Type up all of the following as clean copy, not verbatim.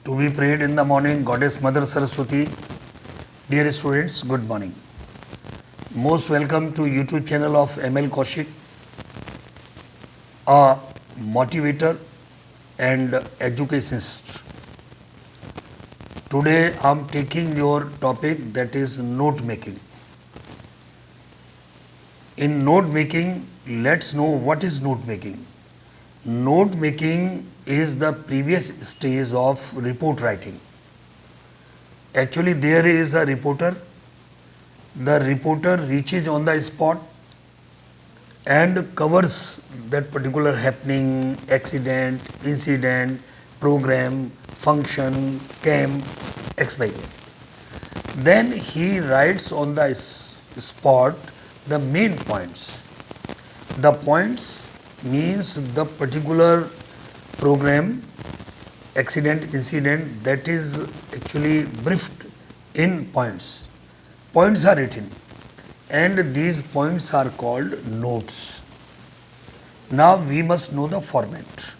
To be prayed in the morning, Goddess Mother Saraswati. Dear students, good morning. Most welcome to YouTube channel of ML Kaushik, a motivator and educationist. Today I am taking your topic, that is note making. In note making, let's know what is note making. Note making is the previous stage of report writing. Actually, there is a reporter. The reporter reaches on the spot and covers that particular happening, accident, incident, program, function, camp, XYZ. Then he writes on the spot the main points. The points means the particular program, accident, incident, that is actually briefed in points. Points are written and these points are called notes. Now we must know the format.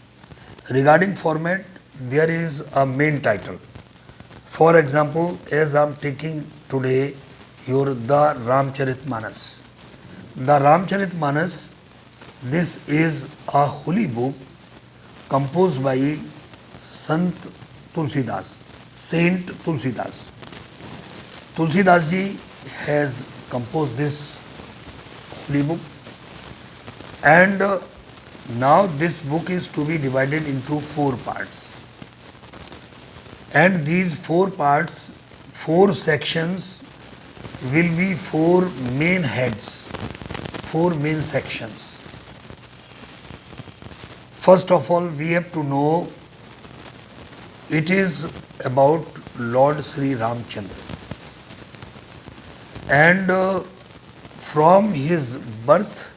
Regarding format, there is a main title. For example, as I am taking today the Ramcharitmanas. The Ramcharitmanas, this is a holy book composed by Sant Tulsidas, Saint Tulsidas. Tulsidas ji has composed this holy book, and now this book is to be divided into 4 parts. And these 4 parts, 4 sections will be 4 main heads, 4 main sections. First of all, we have to know it is about Lord Sri Ramchandra. And from his birth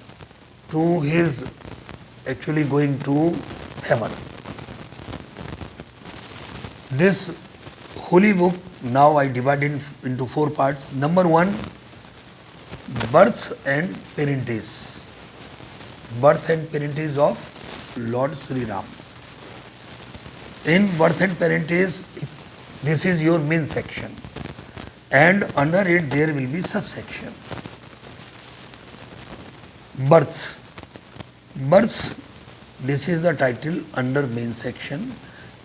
to his actually going to heaven. This holy book now I divide into 4 parts. Number 1, birth and parentage. Birth and parentage of Lord Sri Ram. In birth and parentage, this is your main section, and under it there will be subsection. Birth. Birth, this is the title under main section.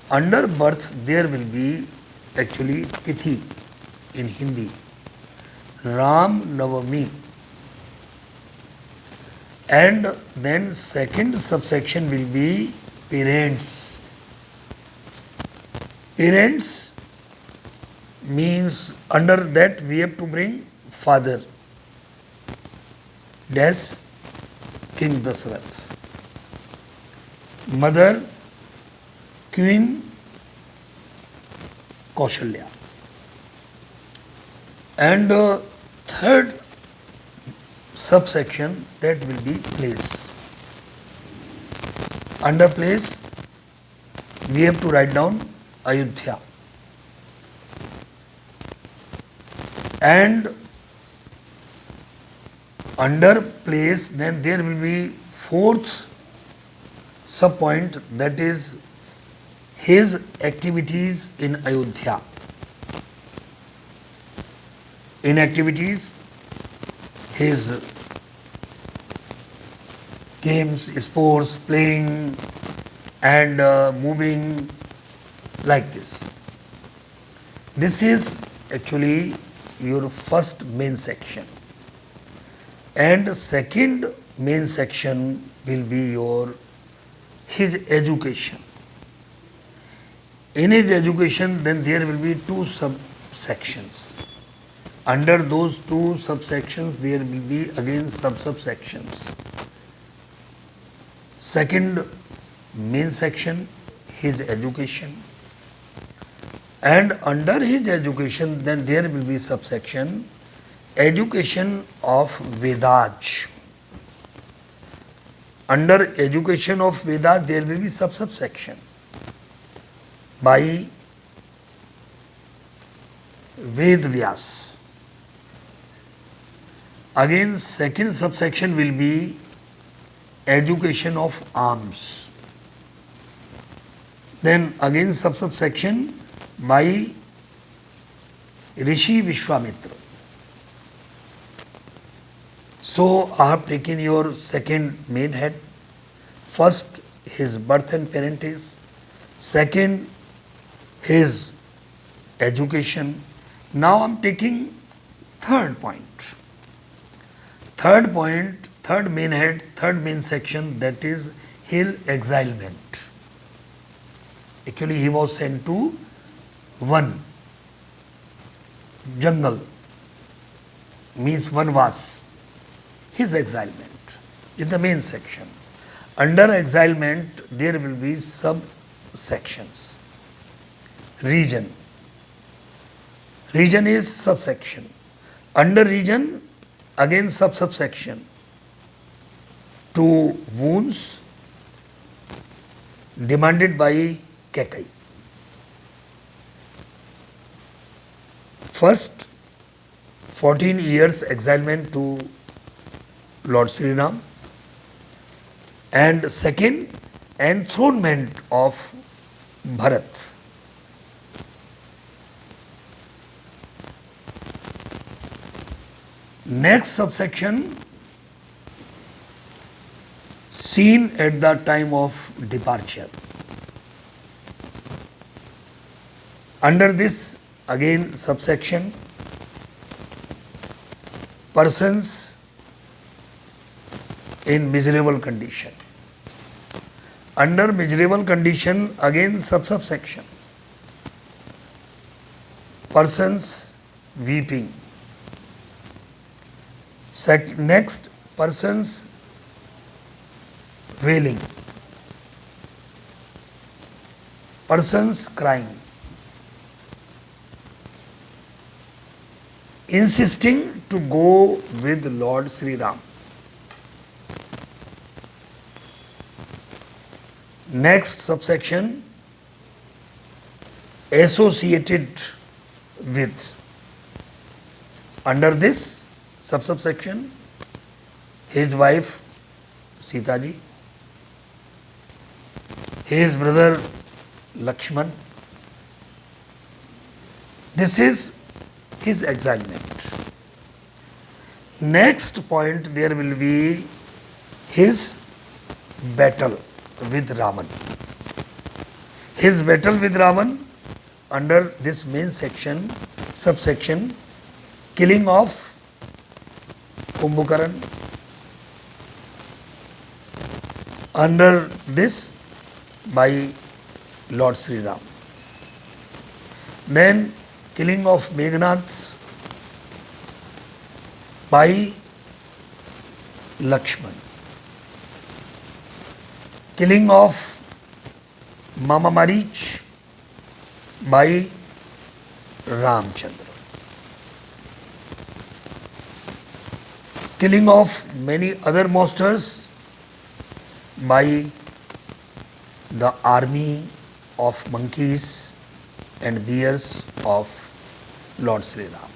Under birth there will be actually Tithi in Hindi, Ram Navami. And then second subsection will be parents. Parents means under that we have to bring father, dash King Dasarath. Mother, Queen Kaushalya. And third subsection, that will be place. Under place, we have to write down Ayodhya. And under place, then there will be 4th subpoint, that is his activities in Ayodhya. In activities, his games, sports, playing and moving, like this. This is actually your first main section. And second main section will be his education. In his education, then there will be 2 subsections. Under those 2 subsections, there will be again subsections. Second main section, his education. And under his education, then there will be subsection, education of Vedas. Under education of Vedas, there will be subsection by Ved Vyas. Again, second subsection will be education of arms. Then again subsection, by Rishi Vishwamitra. So I have taken your second main head. First, his birth and parentage. Second, his education. Now I am taking third point. Third point, third main head, third main section, that is his exilement. Actually, he was sent to one jungle, means Vanvas. His exilement is the main section. Under exilement, there will be subsections. Region. Region is subsection. Under region, again subsection. Two wounds demanded by Kekai. First, 14 years exilement to Lord Sri Ram, and second, enthronement of Bharat. Next subsection, scene at the time of departure. Under this, again subsection, persons in miserable condition. Under miserable condition, again subsection, persons weeping. Next, persons wailing, persons crying, insisting to go with Lord Sri Ram. Next subsection, associated with. Under this subsection, his wife Sita ji, his brother Lakshman. This is his exilement. Next point, there will be his battle with Ravan. His battle with Ravan, under this main section, subsection, killing of Kumbhakaran. Under this, by Lord Sri Ram. Then killing of Meghnad by Lakshman. Killing of Mama Marich by Ramchandra. Killing of many other monsters by the army of monkeys and bears of Lord Sri Ram.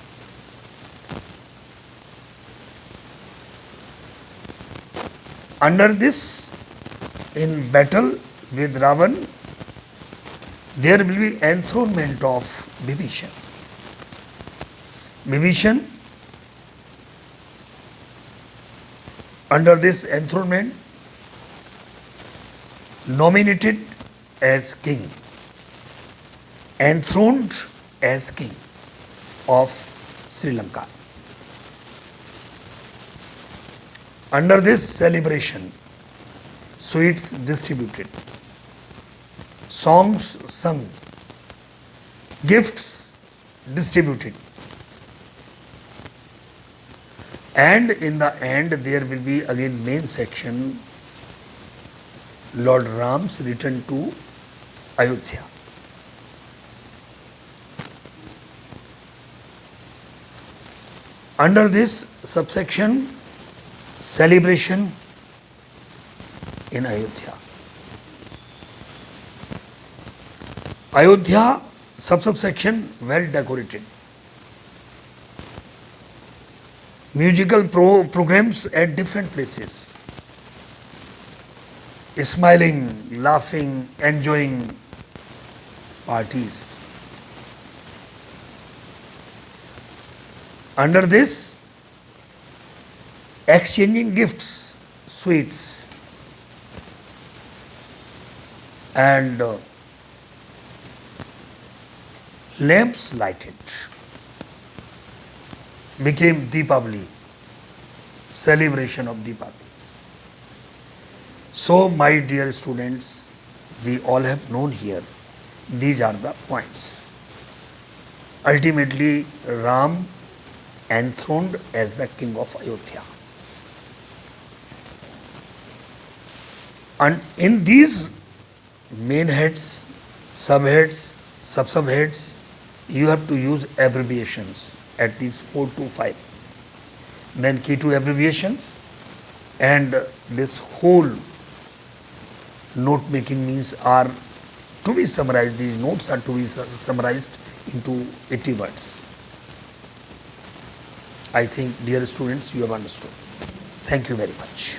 Under this, in battle with Ravan, there will be enthronement of Bibhishan. Bibhishan, under this enthronement, nominated as king, enthroned as king of Sri Lanka. Under this celebration, sweets distributed, songs sung, gifts distributed, and in the end there will be again main section, Lord Ram's return to Ayodhya. Under this subsection, celebration in Ayodhya. Ayodhya subsection well decorated. Musical programs at different places. Smiling, laughing, enjoying parties. Under this, exchanging gifts, sweets, and lamps lighted became Deepavali, celebration of Deepavali. So, my dear students, we all have known here, these are the points. Ultimately, Ram enthroned as the king of Ayodhya. And in these main heads, subheads, sub-subheads, you have to use abbreviations, at least 4 to 5. Then key to abbreviations, and this whole note making means are to be summarized, these notes are to be summarized into 80 words. I think, dear students, you have understood. Thank you very much.